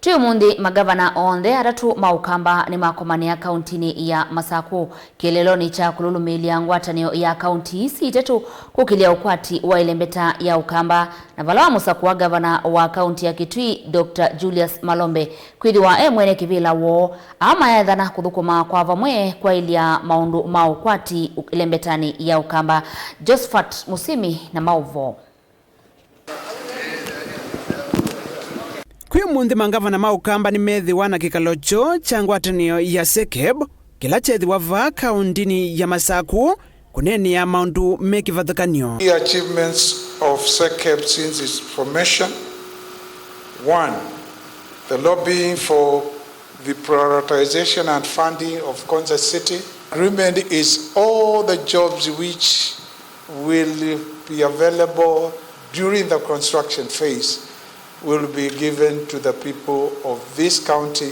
Tuyumundi Mangavana onthe aratu maukamba ni makomania kauntini ya Masaku kieleloni cha kululumilia ngwatanio ya kaunti isi itetu kukilia ukwati wa ilembeta ya ukamba na valawa Masaku wa gavana wa kaunti ya Kitui Dr. Julius Malombe kwithiwa mwene kivila wo ama yathana kuthukuma kwa vamwe kwa ilia maundu maukwati ilembetani ya ukamba. Josephat Musimi na mauvo. Kuyumundi Mangavana Malombe ni methiwa na kikalocho cha ngwatanio ya SEKEB kila chethiwa va kauntini ya Masaku kuneni ya maundu mekivathukanio. The achievements of SEKEB since its formation: 1. The lobbying for the prioritization and funding of Konza City. Agreement is all the jobs which will be available during the construction phase will be given to the people of this county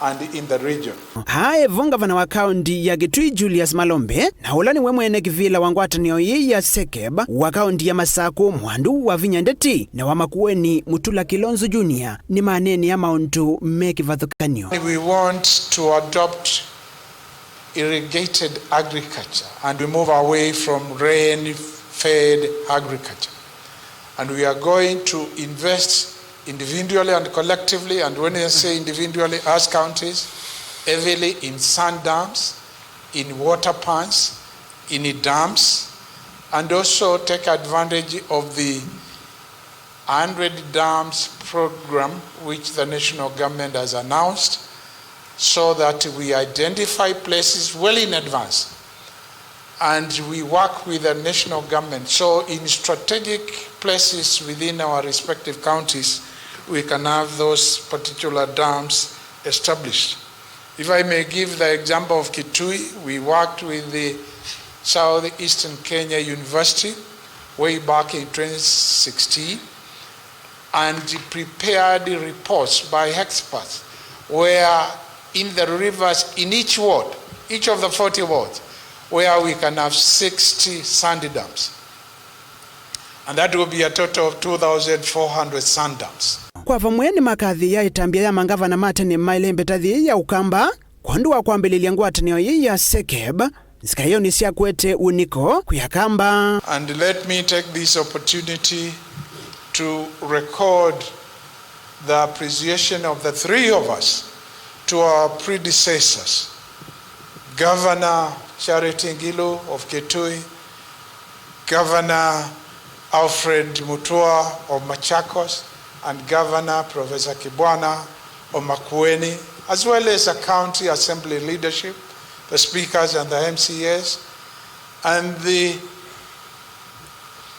and in the region. Hae Mangavana wa kaunti ya Kitui Julius Malombe na ulani mwene kivila wa ngwatanio ya SEKEB wa kaunti ya Masaku mwandu Wavinya Ndeti na wa Makueni Mutula Kilonzo Jnr ni maneni ya maundu mekivathukanio. We want to adopt irrigated agriculture and we move away from rain-fed agriculture. And we are going to invest individually and collectively, and when I say individually as counties, heavily in sand dams, in water ponds, in dams, and also take advantage of the 100 dams program which the national government has announced, so that we identify places well in advance and we work with the national government. So in strategic places within our respective counties, we can have those particular dams established. If I may give the example of Kitui, we worked with the Southeastern Kenya University way back in 2016 and prepared reports by experts where in the rivers in each ward, each of the 40 wards, where we can have 60 sand dams. And that will be a total of 2,400 sand dams. Kwa vamwe ni makathi ya itambia ya Mangavana matene ilembetani ya ukamba kwandu wa kwambililia ngwatanio ya SEKEB nzikaioni sia kuete uniko kuyakamba. And let me take this opportunity to record the appreciation of the three of us to our predecessors, Governor Charity Ngilu of Kitui, Governor Alfred Mutua of Machakos, and Governor Professor Kibwana of Makueni, as well as the county assembly leadership, the speakers and the MCAs, and the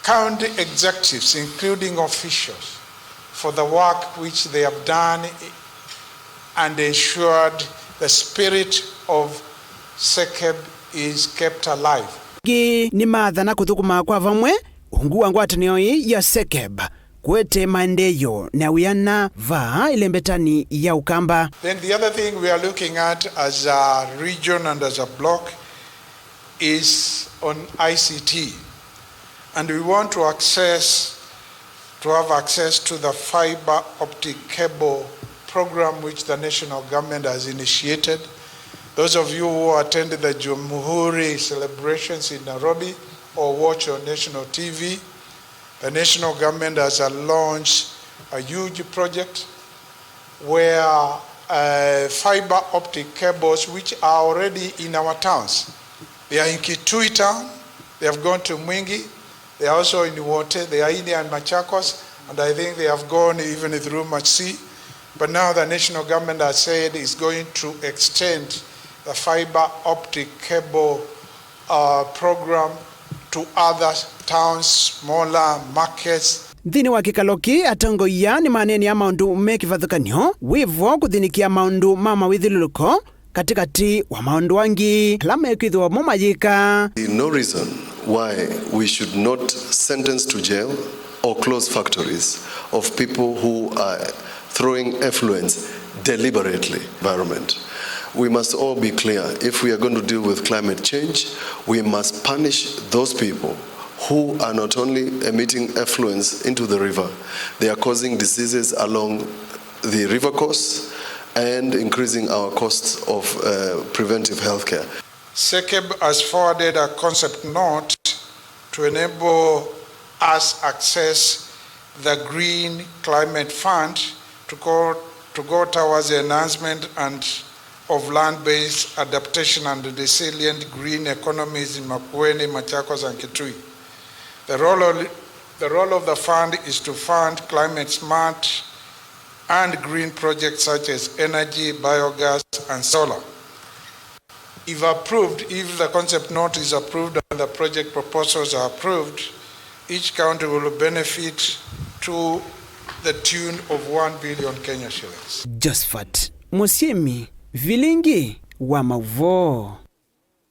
county executives, including officials, for the work which they have done and ensured the spirit of SEKEB is kept alive. Ni mathana kuthukuma kwa vamwe ungu wa ngwatanio ya SEKEB kuete maendeeo na uyana va ilembetani ya ukamba. Then the other thing we are looking at as a region and as a block is on ICT. And we want to have access to the fiber optic cable program which the national government has initiated. Those of you who attended the Jamhuri celebrations in Nairobi or watch on national TV, the national government has launched a huge project where fiber optic cables which are already in our towns. They are in Kitui town, they have gone to Mwingi, they are also in Wote, they are in and Machakos, and I think they have gone even through Machi. But now the national government has said it's going to extend the fiber optic cable program to other towns, smaller markets. Dhini wa kikaloki atongo ya ni maneni ya maundu mekivathukanio wivo kuthinikia maundu mama withiluluko katikati wa maundu wangi lama ekithwa mumayika. No reason why we should not sentence to jail or close factories of people who are throwing effluents deliberately environment. We must all be clear, if we are going to deal with climate change, we must punish those people who are not only emitting effluents into the river, they are causing diseases along the river course and increasing our costs of preventive healthcare. SEKEB has forwarded a concept note to enable us access the Green Climate Fund to go towards the enhancement of land-based adaptation and resilient green economies in Makueni, Machakos, and Kitui. The role of the fund is to fund climate-smart and green projects such as energy, biogas, and solar. If approved, if the concept note is approved and the project proposals are approved, each county will benefit to the tune of 1 billion Kenya shillings. Josephat Musiemi, Vilingi wa Mavo.